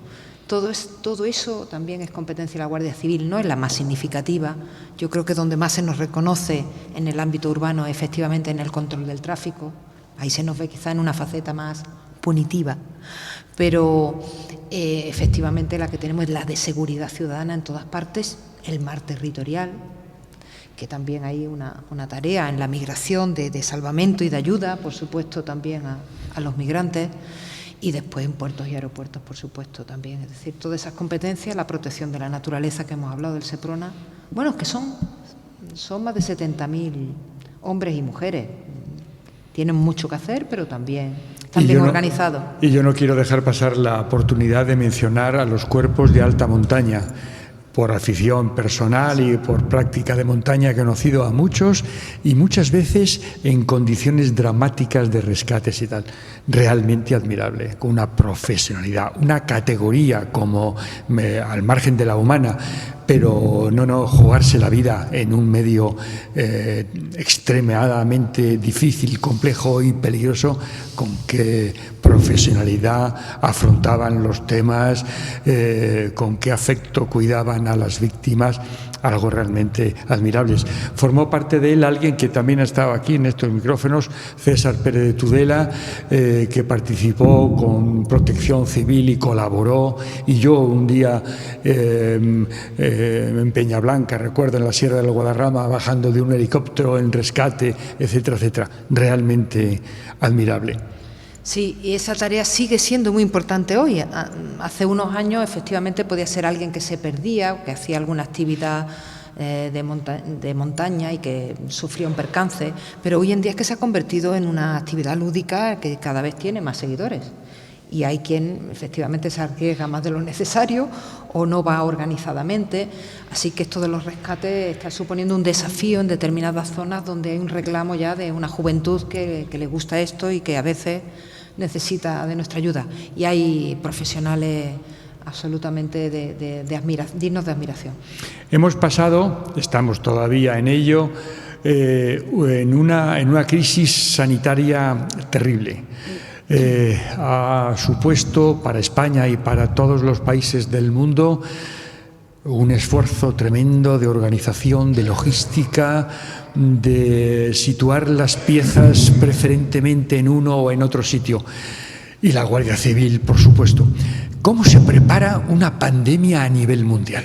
Todo eso también es competencia de la Guardia Civil, no es la más significativa. Yo creo que donde más se nos reconoce en el ámbito urbano, efectivamente, en el control del tráfico. Ahí se nos ve quizá en una faceta más punitiva, pero efectivamente la que tenemos es la de seguridad ciudadana en todas partes, el mar territorial, que también hay una tarea en la migración de salvamento y de ayuda, por supuesto, también a los migrantes, y después en puertos y aeropuertos, por supuesto, también. Es decir, todas esas competencias, la protección de la naturaleza que hemos hablado del SEPRONA, bueno, que son más de 70.000 hombres y mujeres. Tienen mucho que hacer, pero también organizados. Y yo no quiero dejar pasar la oportunidad de mencionar a los cuerpos de alta montaña. Por afición personal y por práctica de montaña he conocido a muchos y muchas veces en condiciones dramáticas de rescates y tal. Realmente admirable, con una profesionalidad, una categoría como al margen de la humana, pero no jugarse la vida en un medio extremadamente difícil, complejo y peligroso, con qué profesionalidad afrontaban los temas, con qué afecto cuidaban a las víctimas, algo realmente admirable. Formó parte de él alguien que también ha estado aquí en estos micrófonos, César Pérez de Tudela, que participó con Protección Civil y colaboró, y yo un día en Peñablanca, recuerdo, en la Sierra del Guadarrama, bajando de un helicóptero en rescate, etcétera, etcétera. Realmente admirable. Sí, y esa tarea sigue siendo muy importante hoy. Hace unos años, efectivamente, podía ser alguien que se perdía o que hacía alguna actividad de montaña y que sufría un percance, pero hoy en día es que se ha convertido en una actividad lúdica que cada vez tiene más seguidores. Y hay quien efectivamente se arriesga más de lo necesario o no va organizadamente. Así que esto de los rescates está suponiendo un desafío en determinadas zonas donde hay un reclamo ya de una juventud que le gusta esto y que a veces necesita de nuestra ayuda. Y hay profesionales absolutamente dignos de admiración. Hemos pasado, estamos todavía en ello, en una crisis sanitaria terrible. ha supuesto para España y para todos los países del mundo un esfuerzo tremendo de organización, de logística, de situar las piezas preferentemente en uno o en otro sitio. Y la Guardia Civil, por supuesto. ¿Cómo se prepara una pandemia a nivel mundial?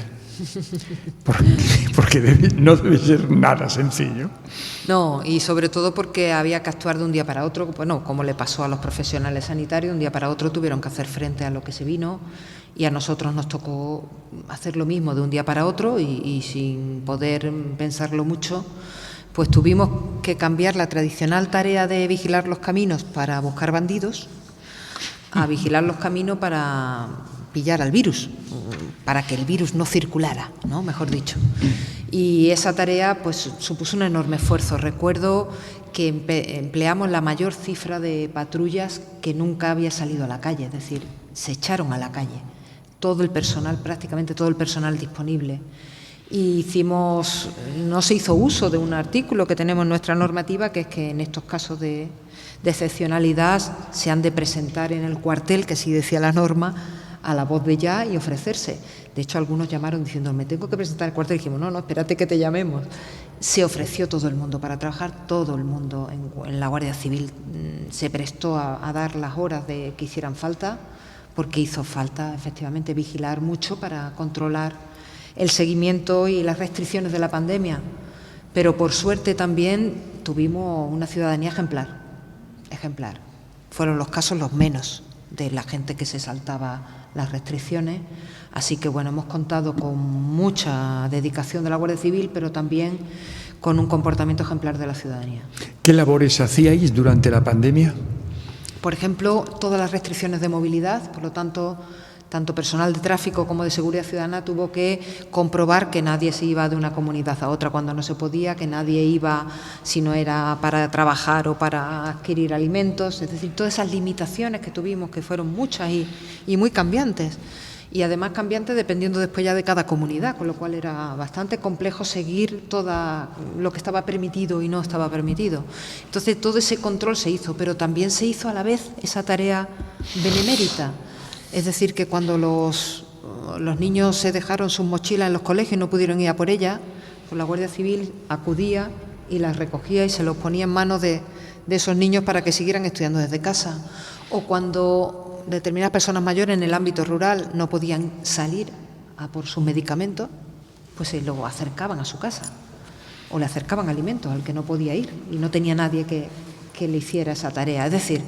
Porque no debe ser nada sencillo. No, y sobre todo porque había que actuar de un día para otro, bueno, como le pasó a los profesionales sanitarios, de un día para otro tuvieron que hacer frente a lo que se vino y a nosotros nos tocó hacer lo mismo de un día para otro y sin poder pensarlo mucho, pues tuvimos que cambiar la tradicional tarea de vigilar los caminos para buscar bandidos a vigilar los caminos para pillar al virus, para que el virus no circulara, ¿no? Mejor dicho. Y esa tarea pues supuso un enorme esfuerzo. Recuerdo que empleamos la mayor cifra de patrullas que nunca había salido a la calle, es decir, se echaron a la calle todo el personal, prácticamente todo el personal disponible. Y no se hizo uso de un artículo que tenemos en nuestra normativa, que es que en estos casos de excepcionalidad se han de presentar en el cuartel, que sí decía la norma, a la voz de ya y ofrecerse. De hecho, algunos llamaron diciendo, me tengo que presentar al cuartel. Y dijimos, no, espérate que te llamemos. Se ofreció todo el mundo para trabajar, todo el mundo en la Guardia Civil se prestó a dar las horas que hicieran falta, porque hizo falta efectivamente vigilar mucho para controlar el seguimiento y las restricciones de la pandemia. Pero por suerte también tuvimos una ciudadanía ejemplar. Fueron los casos los menos de la gente que se saltaba las restricciones. Así que, bueno, hemos contado con mucha dedicación de la Guardia Civil, pero también con un comportamiento ejemplar de la ciudadanía. ¿Qué labores hacíais durante la pandemia? Por ejemplo, todas las restricciones de movilidad, por lo tanto personal de tráfico como de seguridad ciudadana tuvo que comprobar que nadie se iba de una comunidad a otra cuando no se podía, que nadie iba si no era para trabajar o para adquirir alimentos, es decir, todas esas limitaciones que tuvimos, que fueron muchas y muy cambiantes, y además cambiantes dependiendo después ya de cada comunidad, con lo cual era bastante complejo seguir todo lo que estaba permitido y no estaba permitido. Entonces todo ese control se hizo, pero también se hizo a la vez esa tarea benemérita. Es decir, que cuando los niños se dejaron sus mochilas en los colegios y no pudieron ir a por ellas, pues la Guardia Civil acudía y las recogía y se los ponía en manos de esos niños para que siguieran estudiando desde casa. O cuando determinadas personas mayores en el ámbito rural no podían salir a por sus medicamentos, pues se lo acercaban a su casa o le acercaban alimentos al que no podía ir y no tenía nadie que le hiciera esa tarea. Es decir,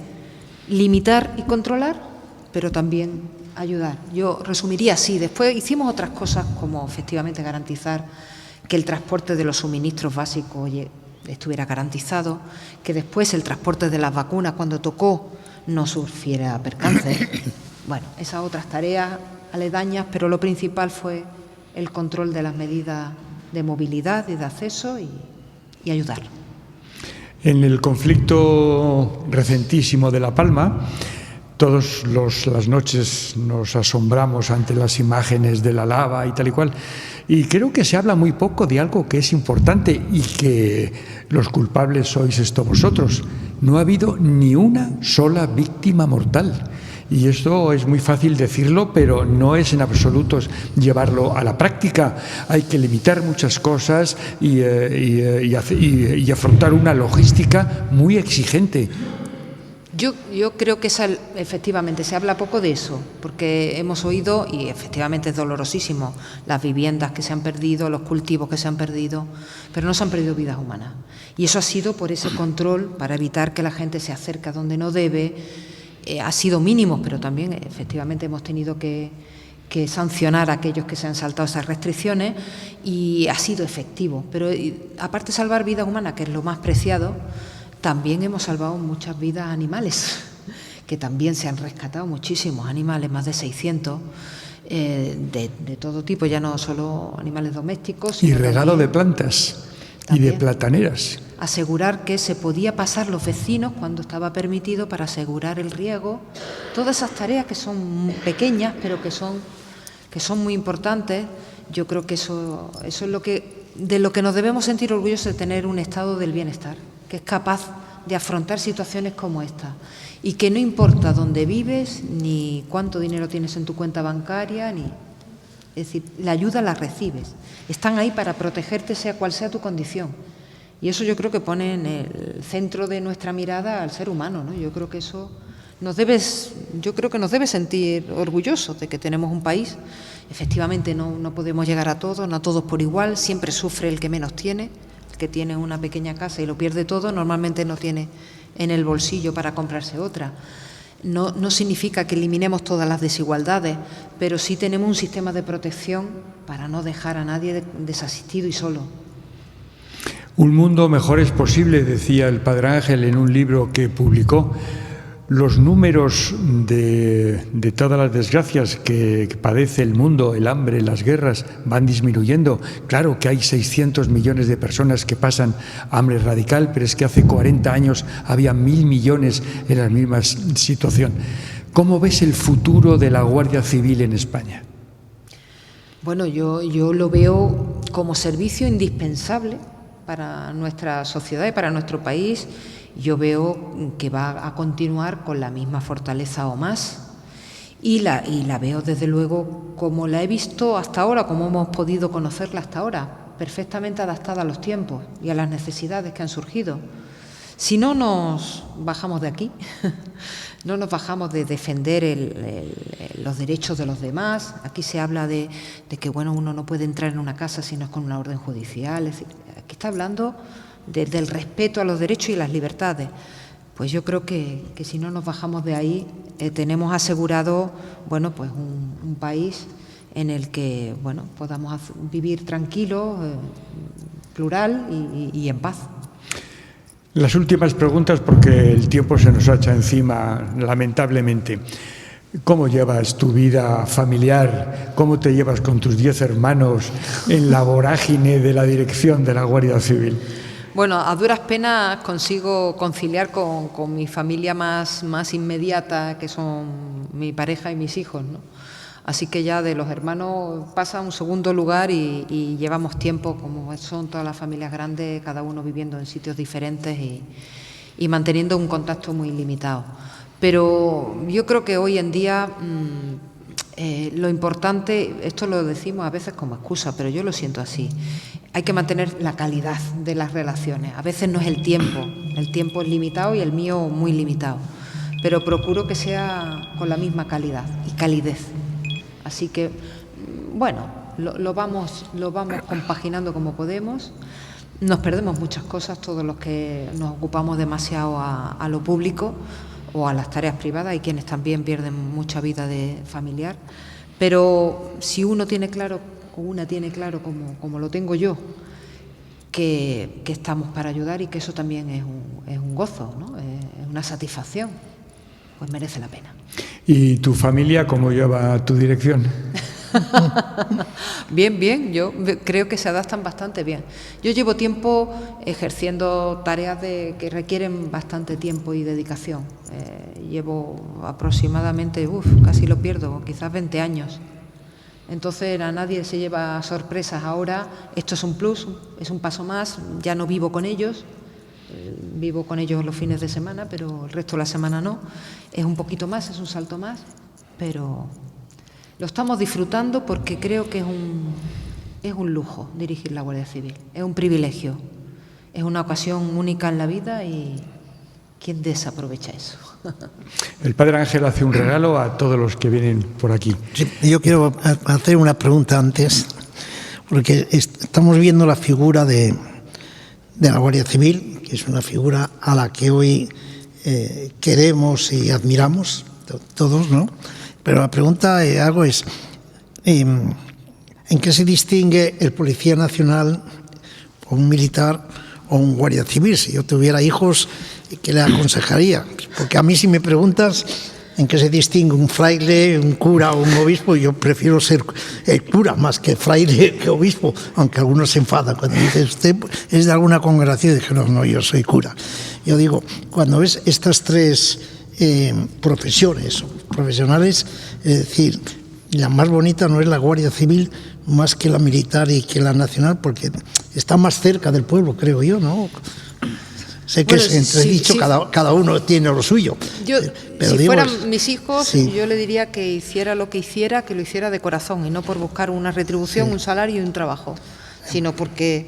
limitar y controlar, pero también ayudar. Yo resumiría así. Después hicimos otras cosas como efectivamente garantizar que el transporte de los suministros básicos estuviera garantizado, que después el transporte de las vacunas cuando tocó no sufriera percances. Bueno, esas otras tareas aledañas, pero lo principal fue el control de las medidas de movilidad y de acceso y ayudar. En el conflicto recentísimo de La Palma, todas las noches nos asombramos ante las imágenes de la lava y tal y cual. Y creo que se habla muy poco de algo que es importante y que los culpables sois vosotros. No ha habido ni una sola víctima mortal. Y esto es muy fácil decirlo, pero no es en absoluto llevarlo a la práctica. Hay que limitar muchas cosas y afrontar una logística muy exigente. Yo creo que efectivamente se habla poco de eso, porque hemos oído, y efectivamente es dolorosísimo, las viviendas que se han perdido, los cultivos que se han perdido, pero no se han perdido vidas humanas. Y eso ha sido por ese control, para evitar que la gente se acerque a donde no debe. Ha sido mínimo, pero también efectivamente hemos tenido que sancionar a aquellos que se han saltado esas restricciones y ha sido efectivo. Pero aparte de salvar vidas humanas, que es lo más preciado, también hemos salvado muchas vidas animales, que también se han rescatado muchísimos animales, más de 600, de todo tipo, ya no solo animales domésticos. Y regalo de plantas y de plataneras. Asegurar que se podía pasar los vecinos cuando estaba permitido para asegurar el riego. Todas esas tareas que son pequeñas, pero que son muy importantes. Yo creo que eso es de lo que nos debemos sentir orgullosos, de tener un estado del bienestar, que es capaz de afrontar situaciones como esta. Y que no importa dónde vives, ni cuánto dinero tienes en tu cuenta bancaria, es decir, la ayuda la recibes. Están ahí para protegerte sea cual sea tu condición. Y eso yo creo que pone en el centro de nuestra mirada al ser humano, ¿no? Yo creo que eso nos debe sentir orgullosos de que tenemos un país. Efectivamente no podemos llegar a todos, no a todos por igual, siempre sufre el que menos tiene, el que tiene una pequeña casa y lo pierde todo, normalmente no tiene en el bolsillo para comprarse otra. No significa que eliminemos todas las desigualdades, pero sí tenemos un sistema de protección para no dejar a nadie desasistido y solo. Un mundo mejor es posible, decía el Padre Ángel en un libro que publicó. Los números de todas las desgracias que padece el mundo, el hambre, las guerras, van disminuyendo. Claro que hay 600 millones de personas que pasan hambre radical, pero es que hace 40 años había 1.000 millones en la misma situación. ¿Cómo ves el futuro de la Guardia Civil en España? Bueno, yo lo veo como servicio indispensable para nuestra sociedad y para nuestro país. Yo veo que va a continuar con la misma fortaleza o más y la veo desde luego como la he visto hasta ahora, como hemos podido conocerla hasta ahora, perfectamente adaptada a los tiempos y a las necesidades que han surgido. Si no nos bajamos de aquí, no nos bajamos de defender los derechos de los demás. Aquí se habla de que bueno, uno no puede entrar en una casa si no es con una orden judicial. Es decir, aquí está hablando del respeto a los derechos y las libertades. Pues yo creo que si no nos bajamos de ahí, tenemos asegurado, bueno, pues un país en el que, bueno, podamos vivir tranquilos, plural y en paz. Las últimas preguntas, porque el tiempo se nos echa encima, lamentablemente. ¿Cómo llevas tu vida familiar? ¿Cómo te llevas con tus 10 hermanos en la vorágine de la dirección de la Guardia Civil? Bueno, a duras penas consigo conciliar con mi familia más inmediata, que son mi pareja y mis hijos, ¿no? Así que ya de los hermanos pasa a un segundo lugar y llevamos tiempo, como son todas las familias grandes, cada uno viviendo en sitios diferentes y manteniendo un contacto muy limitado. Pero yo creo que hoy en día lo importante, esto lo decimos a veces como excusa, pero yo lo siento así, hay que mantener la calidad de las relaciones. A veces no es el tiempo es limitado y el mío muy limitado, pero procuro que sea con la misma calidad y calidez. Así que, bueno, lo vamos compaginando como podemos. Nos perdemos muchas cosas, todos los que nos ocupamos demasiado a lo público o a las tareas privadas. Hay quienes también pierden mucha vida familiar. Pero si uno tiene claro, o una tiene claro, como lo tengo yo, que estamos para ayudar y que eso también es un gozo, ¿no? Es una satisfacción, pues merece la pena. ¿Y tu familia cómo lleva tu dirección? Bien, yo creo que se adaptan bastante bien. Yo llevo tiempo ejerciendo tareas que requieren bastante tiempo y dedicación. Llevo aproximadamente, casi lo pierdo, quizás 20 años. Entonces a nadie se lleva sorpresas ahora. Esto es un plus, es un paso más. Ya no vivo con ellos. Vivo con ellos los fines de semana, pero el resto de la semana no. Es un poquito más, es un salto más, pero lo estamos disfrutando porque creo que es un lujo dirigir la Guardia Civil, es un privilegio, es una ocasión única en la vida y ¿quién desaprovecha eso? El Padre Ángel hace un regalo a todos los que vienen por aquí. Sí, yo quiero hacer una pregunta antes, porque estamos viendo la figura de la Guardia Civil, que es una figura a la que hoy queremos y admiramos todos, ¿no? Pero la pregunta que hago es, ¿en qué se distingue el Policía Nacional o un militar o un Guardia Civil? Si yo tuviera hijos, ¿qué le aconsejaría? Porque a mí si me preguntas en qué se distingue un fraile, un cura o un obispo, yo prefiero ser el cura más que fraile que obispo, aunque algunos se enfadan cuando dice usted es de alguna congregación. Dije, no, yo soy cura. Yo digo, cuando ves estas tres profesiones profesionales, es decir, la más bonita no es la Guardia Civil más que la militar y que la nacional, porque está más cerca del pueblo, creo yo, ¿no? Sé que Bueno, es entredicho, sí. cada uno tiene lo suyo. Pero si digo, fueran mis hijos, sí. yo le diría que hiciera lo que hiciera, que lo hiciera de corazón y no por buscar una retribución, un salario y un trabajo, sino porque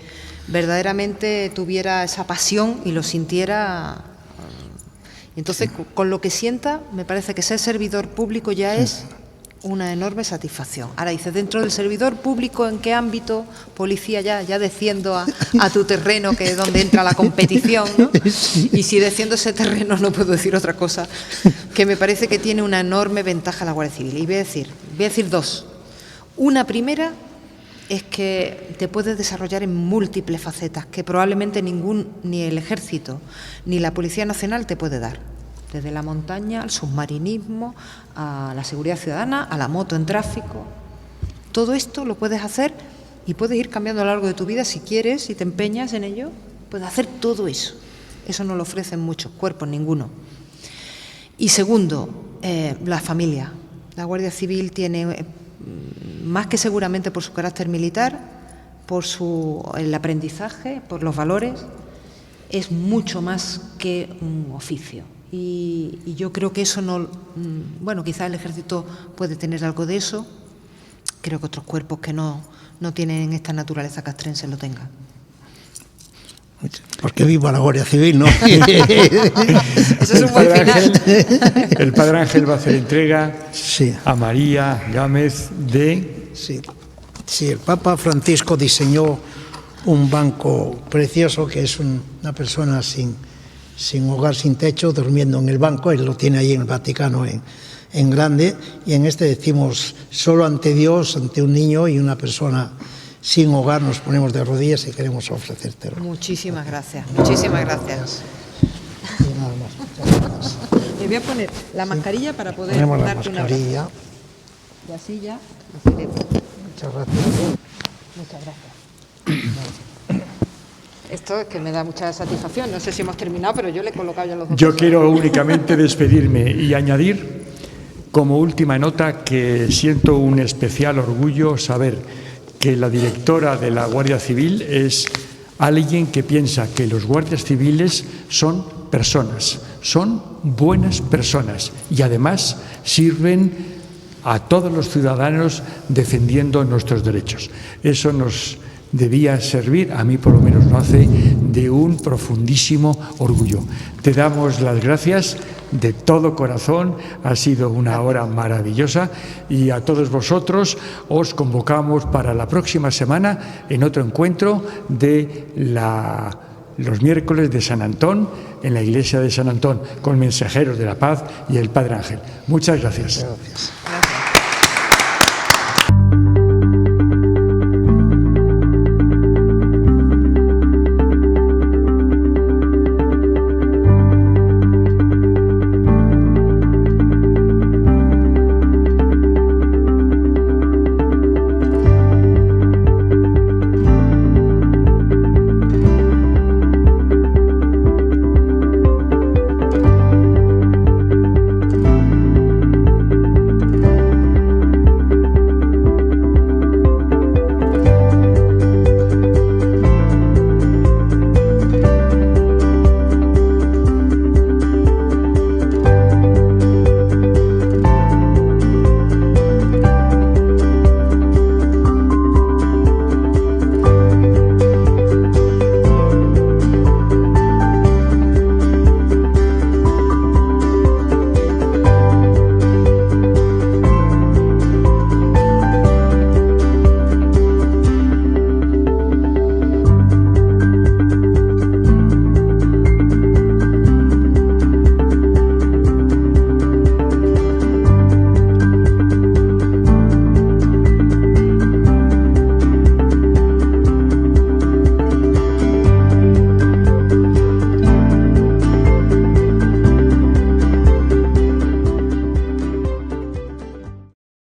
verdaderamente tuviera esa pasión y lo sintiera. Entonces, con lo que sienta, me parece que ser servidor público ya es una enorme satisfacción. Ahora dices, dentro del servidor público, ¿en qué ámbito? Policía, ya desciendo a tu terreno, que es donde entra la competición, ¿no? Y si desciendo ese terreno no puedo decir otra cosa, que me parece que tiene una enorme ventaja la Guardia Civil. Y voy a decir dos. Una primera es que te puedes desarrollar en múltiples facetas que probablemente ni el Ejército ni la Policía Nacional te puede dar. Desde la montaña, al submarinismo, a la seguridad ciudadana, a la moto en tráfico. Todo esto lo puedes hacer y puedes ir cambiando a lo largo de tu vida si quieres, si te empeñas en ello. Puedes hacer todo eso. Eso no lo ofrecen muchos cuerpos, ninguno. Y segundo, la familia. La Guardia Civil tiene, más que seguramente por su carácter militar, por el aprendizaje, por los valores, es mucho más que un oficio. Y yo creo que eso no... Bueno, quizás el Ejército puede tener algo de eso. Creo que otros cuerpos que no tienen esta naturaleza castrense lo tengan. Porque viva la Guardia Civil, ¿no? Eso es un buen final. El Padre Ángel va a hacer entrega Sí. a María Gámez de... Sí, el Papa Francisco diseñó un banco precioso que es una persona sin hogar, sin techo, durmiendo en el banco. Él lo tiene ahí en el Vaticano en grande, y en este decimos: solo ante Dios, ante un niño y una persona sin hogar, nos ponemos de rodillas y queremos ofrecértelo. Muchísimas gracias, muchísimas gracias. Y nada más. Me voy a poner la mascarilla para poder Ponemos la darte un abrazo. mascarilla. Y así ya lo celebro. Muchas gracias. Muchas gracias. Esto es que me da mucha satisfacción. No sé si hemos terminado, pero yo le he colocado ya los dos. Yo quiero únicamente despedirme y añadir como última nota que siento un especial orgullo saber que la directora de la Guardia Civil es alguien que piensa que los guardias civiles son personas, son buenas personas y además sirven a todos los ciudadanos defendiendo nuestros derechos. Eso nos debía servir, a mí por lo menos lo hace, de un profundísimo orgullo. Te damos las gracias de todo corazón, ha sido una hora maravillosa, y a todos vosotros os convocamos para la próxima semana en otro encuentro de los miércoles de San Antón en la iglesia de San Antón, con mensajeros de la paz y el Padre Ángel. Muchas gracias. Gracias. Gracias.